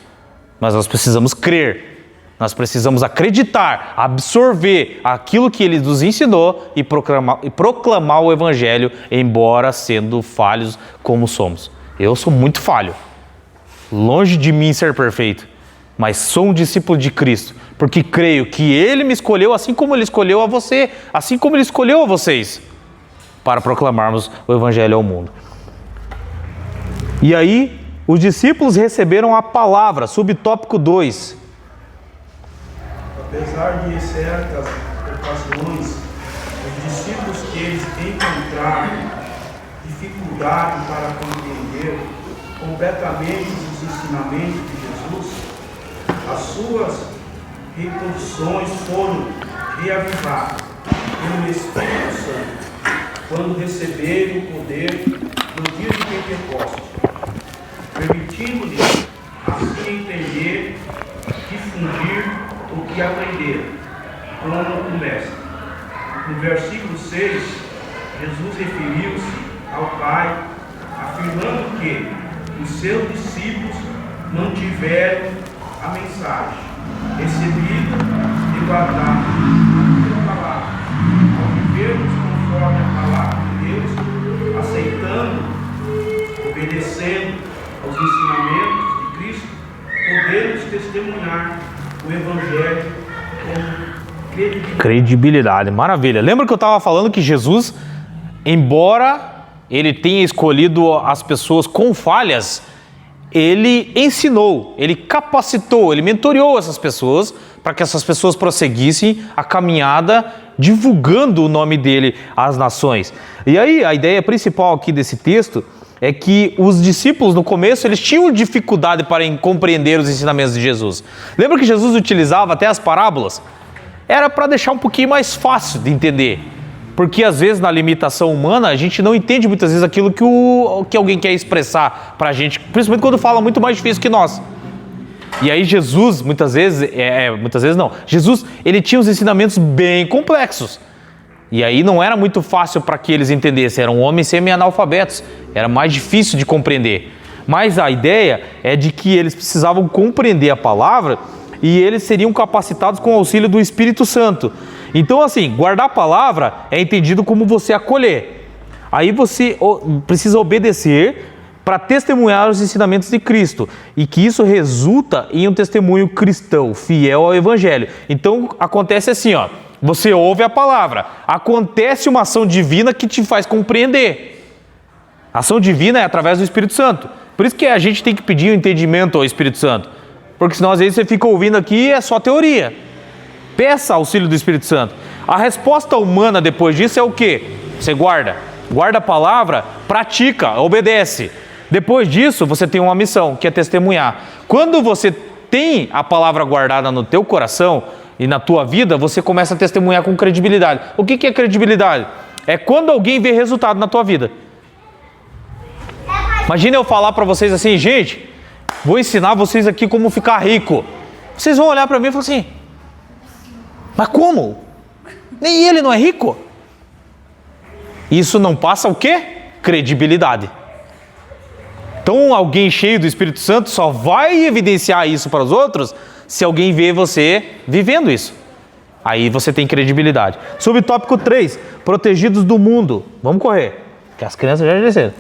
mas nós precisamos crer, nós precisamos acreditar, absorver aquilo que ele nos ensinou e proclamar o Evangelho, embora sendo falhos como somos. Eu sou muito falho, longe de mim ser perfeito, mas sou um discípulo de Cristo, porque creio que Ele me escolheu assim como Ele escolheu a você, assim como Ele escolheu a vocês, para proclamarmos o Evangelho ao mundo. E aí, os discípulos receberam a palavra, subtópico 2. Apesar de certas ocasiões, os discípulos que eles encontraram dificuldade para compreender completamente os ensinamentos de Jesus, as suas recondições foram reavivadas pelo Espírito Santo, quando receberam o poder no dia de Pentecostes, permitindo-lhes assim entender, difundir o que aprenderam, como o Mestre. No versículo 6, Jesus referiu-se ao Pai, afirmando que os seus discípulos mantiveram a mensagem recebida e guardada a sua palavra, ao vivermos conforme a palavra de Deus, aceitando, obedecendo aos ensinamentos de Cristo, podemos testemunhar o Evangelho com credibilidade. Maravilha. Lembra que eu estava falando que Jesus, embora ele tenha escolhido as pessoas com falhas, ele ensinou, ele capacitou, ele mentoreou essas pessoas para que essas pessoas prosseguissem a caminhada divulgando o nome dele às nações. E aí a ideia principal aqui desse texto é que os discípulos no começo eles tinham dificuldade para compreender os ensinamentos de Jesus. Lembra que Jesus utilizava até as parábolas? Era para deixar um pouquinho mais fácil de entender. Porque às vezes na limitação humana a gente não entende muitas vezes aquilo que alguém quer expressar para a gente, principalmente quando fala muito mais difícil que nós. E aí Jesus, Jesus, ele tinha os ensinamentos bem complexos. E aí não era muito fácil para que eles entendessem, eram homens semi-analfabetos, era mais difícil de compreender. Mas a ideia é de que eles precisavam compreender a palavra e eles seriam capacitados com o auxílio do Espírito Santo. Então assim, guardar a palavra é entendido como você acolher. Aí você precisa obedecer para testemunhar os ensinamentos de Cristo, e que isso resulta em um testemunho cristão, fiel ao Evangelho. Então acontece assim, ó, você ouve a palavra, acontece uma ação divina que te faz compreender. A ação divina é através do Espírito Santo. Por isso que a gente tem que pedir o entendimento ao Espírito Santo, porque senão às vezes você fica ouvindo aqui e é só teoria. Peça auxílio do Espírito Santo. A resposta humana depois disso é o quê? Você guarda a palavra, pratica, obedece. Depois disso, você tem uma missão, que é testemunhar. Quando você tem a palavra guardada no teu coração e na tua vida, você começa a testemunhar com credibilidade. O que é credibilidade? É quando alguém vê resultado na tua vida. Imagina eu falar para vocês assim, gente, vou ensinar vocês aqui como ficar rico. Vocês vão olhar para mim e falar assim, mas como? Nem ele não é rico? Isso não passa o quê? Credibilidade. Então alguém cheio do Espírito Santo só vai evidenciar isso para os outros se alguém vê você vivendo isso. Aí você tem credibilidade. Sobre o tópico 3, protegidos do mundo. Vamos correr, que as crianças já desceram.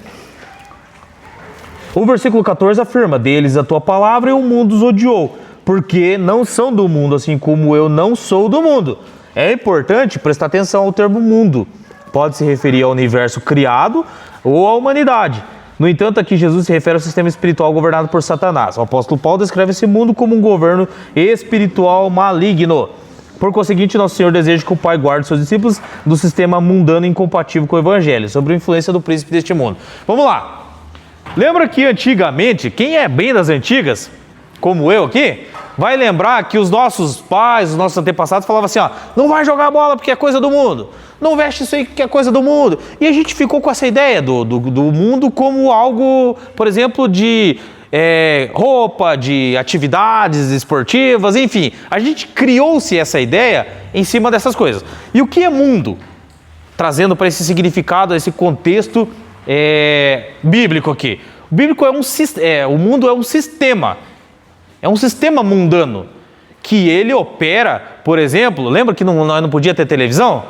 O versículo 14 afirma, deles a tua palavra e o mundo os odiou, porque não são do mundo, assim como eu não sou do mundo. É importante prestar atenção ao termo mundo. Pode se referir ao universo criado ou à humanidade. No entanto, aqui Jesus se refere ao sistema espiritual governado por Satanás. O apóstolo Paulo descreve esse mundo como um governo espiritual maligno. Por conseguinte, nosso Senhor deseja que o Pai guarde seus discípulos do sistema mundano incompatível com o Evangelho, sob a influência do príncipe deste mundo. Vamos lá. Lembra que antigamente, quem é bem das antigas, como eu aqui, vai lembrar que os nossos pais, os nossos antepassados falavam assim, ó, não vai jogar bola porque é coisa do mundo, não veste isso aí que é coisa do mundo. E a gente ficou com essa ideia do mundo como algo, por exemplo, de roupa, de atividades esportivas, enfim. A gente criou-se essa ideia em cima dessas coisas. E o que é mundo? Trazendo para esse significado, esse contexto bíblico aqui. O bíblico o mundo é um sistema. É um sistema mundano que ele opera, por exemplo, lembra que nós não podia ter televisão?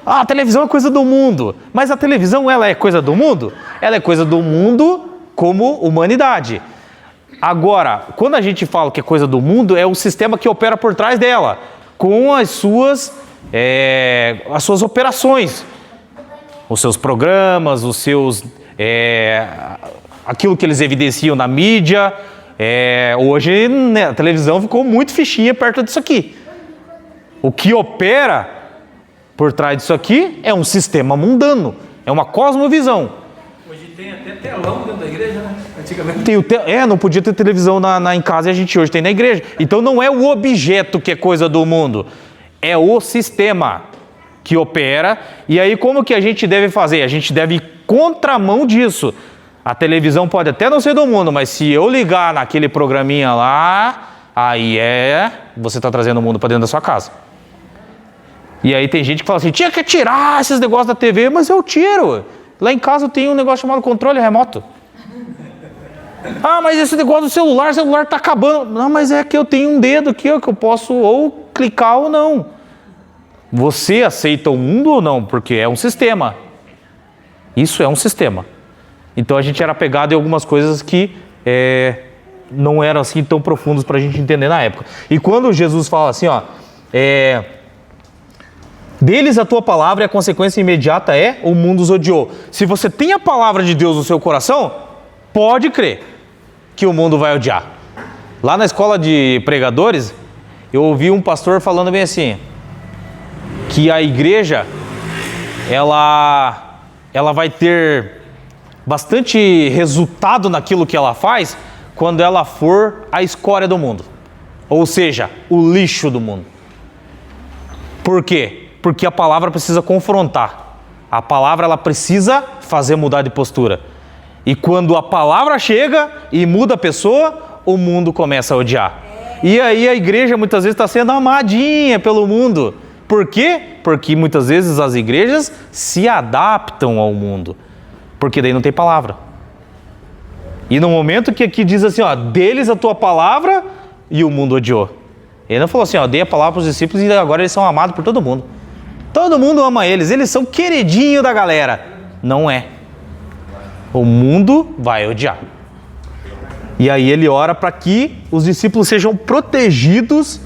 Ah, a televisão é coisa do mundo. Mas a televisão, ela é coisa do mundo? Ela é coisa do mundo como humanidade. Agora, quando a gente fala que é coisa do mundo, é o sistema que opera por trás dela, com as suas operações, os seus programas, os seus aquilo que eles evidenciam na mídia. Hoje, né, a televisão ficou muito fichinha perto disso aqui. O que opera por trás disso aqui é um sistema mundano, é uma cosmovisão. Hoje tem até telão dentro da igreja, né? Antigamente. Não podia ter televisão em casa e a gente hoje tem na igreja. Então não é o objeto que é coisa do mundo, é o sistema que opera. E aí como que a gente deve fazer? A gente deve ir contramão disso. A televisão pode até não ser do mundo, mas se eu ligar naquele programinha lá, aí você está trazendo o mundo para dentro da sua casa. E aí tem gente que fala assim, tinha que tirar esses negócios da TV, mas eu tiro. Lá em casa eu tenho um negócio chamado controle remoto. Ah, mas esse negócio do celular, o celular está acabando. Não, mas é que eu tenho um dedo aqui, ó, que eu posso ou clicar ou não. Você aceita o mundo ou não? Porque é um sistema. Isso é um sistema. Então a gente era apegado em algumas coisas que não eram assim tão profundas para a gente entender na época. E quando Jesus fala assim, ó, deles a tua palavra e a consequência imediata é o mundo os odiou. Se você tem a palavra de Deus no seu coração, pode crer que o mundo vai odiar. Lá na escola de pregadores, eu ouvi um pastor falando bem assim, que a igreja, ela vai ter bastante resultado naquilo que ela faz quando ela for a escória do mundo. Ou seja, o lixo do mundo. Por quê? Porque a palavra precisa confrontar. A palavra ela precisa fazer mudar de postura. E quando a palavra chega e muda a pessoa, o mundo começa a odiar. E aí a igreja muitas vezes está sendo amadinha pelo mundo. Por quê? Porque muitas vezes as igrejas se adaptam ao mundo. Porque daí não tem palavra. E no momento que aqui diz assim, ó, deles a tua palavra, e o mundo odiou. Ele não falou assim, ó, dei a palavra para os discípulos e agora eles são amados por todo mundo. Todo mundo ama eles são queridinho da galera. Não é. O mundo vai odiar. E aí ele ora para que os discípulos sejam protegidos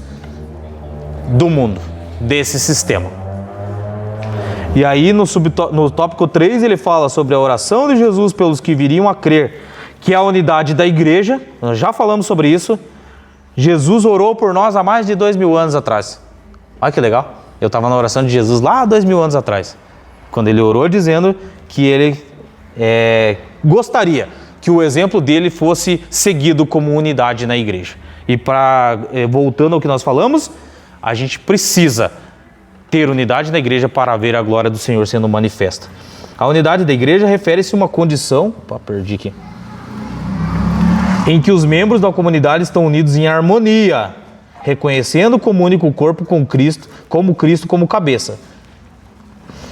do mundo, desse sistema. E aí no tópico 3 ele fala sobre a oração de Jesus pelos que viriam a crer, que é a unidade da igreja. Nós já falamos sobre isso. Jesus orou por nós há mais de 2000 anos atrás. Olha que legal. Eu estava na oração de Jesus lá há 2000 anos atrás, quando ele orou dizendo que ele gostaria que o exemplo dele fosse seguido como unidade na igreja. E voltando ao que nós falamos, a gente precisa ter unidade na igreja para ver a glória do Senhor sendo manifesta. A unidade da igreja refere-se a uma condição... perdi aqui. Em que os membros da comunidade estão unidos em harmonia, reconhecendo como único corpo com Cristo como cabeça.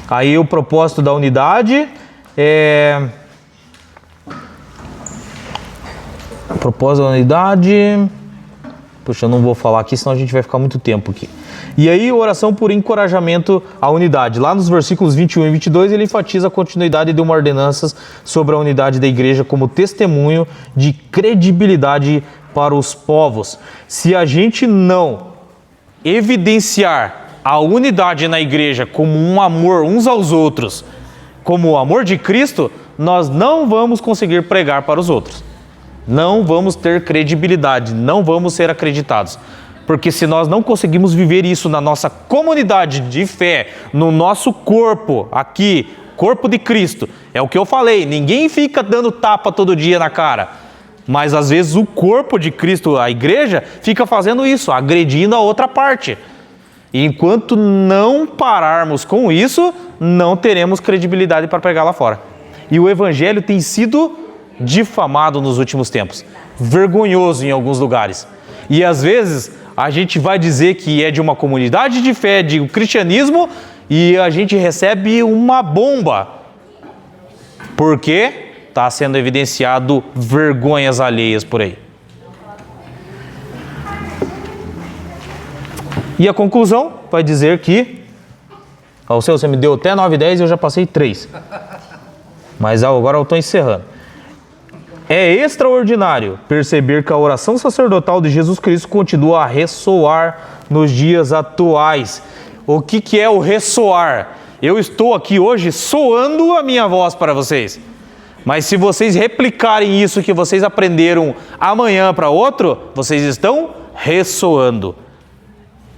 Aí o propósito da unidade é... Propósito da unidade... Puxa, eu não vou falar aqui, senão a gente vai ficar muito tempo aqui. E aí, oração por encorajamento à unidade. Lá nos versículos 21 e 22, ele enfatiza a continuidade de uma ordenança sobre a unidade da igreja como testemunho de credibilidade para os povos. Se a gente não evidenciar a unidade na igreja como um amor uns aos outros, como o amor de Cristo, nós não vamos conseguir pregar para os outros. Não vamos ter credibilidade, não vamos ser acreditados. Porque se nós não conseguimos viver isso na nossa comunidade de fé, no nosso corpo aqui, corpo de Cristo, é o que eu falei, ninguém fica dando tapa todo dia na cara. Mas às vezes o corpo de Cristo, a igreja, fica fazendo isso, agredindo a outra parte. E enquanto não pararmos com isso, não teremos credibilidade para pregar lá fora. E o evangelho tem sido difamado nos últimos tempos, vergonhoso em alguns lugares. E às vezes a gente vai dizer que é de uma comunidade de fé, de um cristianismo, e a gente recebe uma bomba, porque está sendo evidenciado vergonhas alheias por aí. E a conclusão vai dizer que, você me deu até 9:10 e eu já passei 3. Mas agora eu estou encerrando. É extraordinário perceber que a oração sacerdotal de Jesus Cristo continua a ressoar nos dias atuais. O que é o ressoar? Eu estou aqui hoje soando a minha voz para vocês. Mas se vocês replicarem isso que vocês aprenderam amanhã para outro, vocês estão ressoando.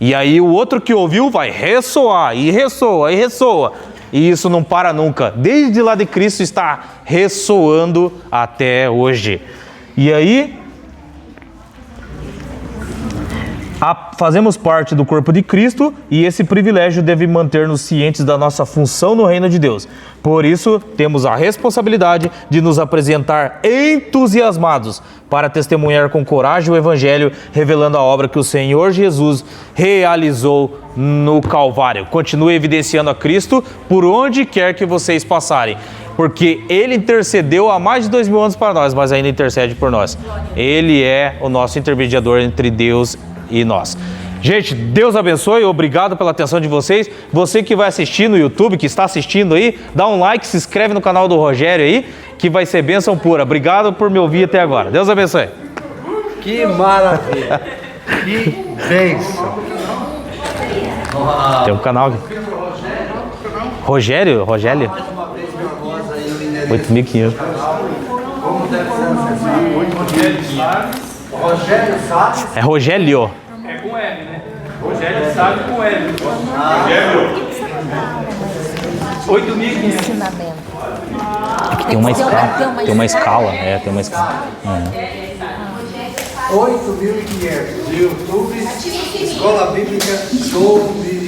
E aí o outro que ouviu vai ressoar, e ressoa, e ressoa. E isso não para nunca. Desde lá de Cristo está ressoando até hoje. E aí, fazemos parte do corpo de Cristo e esse privilégio deve manter-nos cientes da nossa função no reino de Deus. Por isso, temos a responsabilidade de nos apresentar entusiasmados para testemunhar com coragem o Evangelho, revelando a obra que o Senhor Jesus realizou no Calvário. Continue evidenciando a Cristo por onde quer que vocês passarem, porque Ele intercedeu há mais de 2000 anos para nós, mas ainda intercede por nós. Ele é o nosso intermediador entre Deus e nós. Gente, Deus abençoe, obrigado pela atenção de vocês. Você que vai assistir no YouTube, que está assistindo aí, dá um like, se inscreve no canal do Rogério aí, que vai ser bênção pura. Obrigado por me ouvir até agora. Deus abençoe. Que maravilha! Que bênção! Tem um canal aqui. Rogério? 8.500. Como deve ser acessado? Rogério Salles. É Rogério. É com L, né? Rogério sabe com L. Rogério. 8.500. ensinamento. Tem uma escala. Tem uma Tem uma escala. É, tem uma escala. 8.500 no YouTube, Escola Bíblica Show de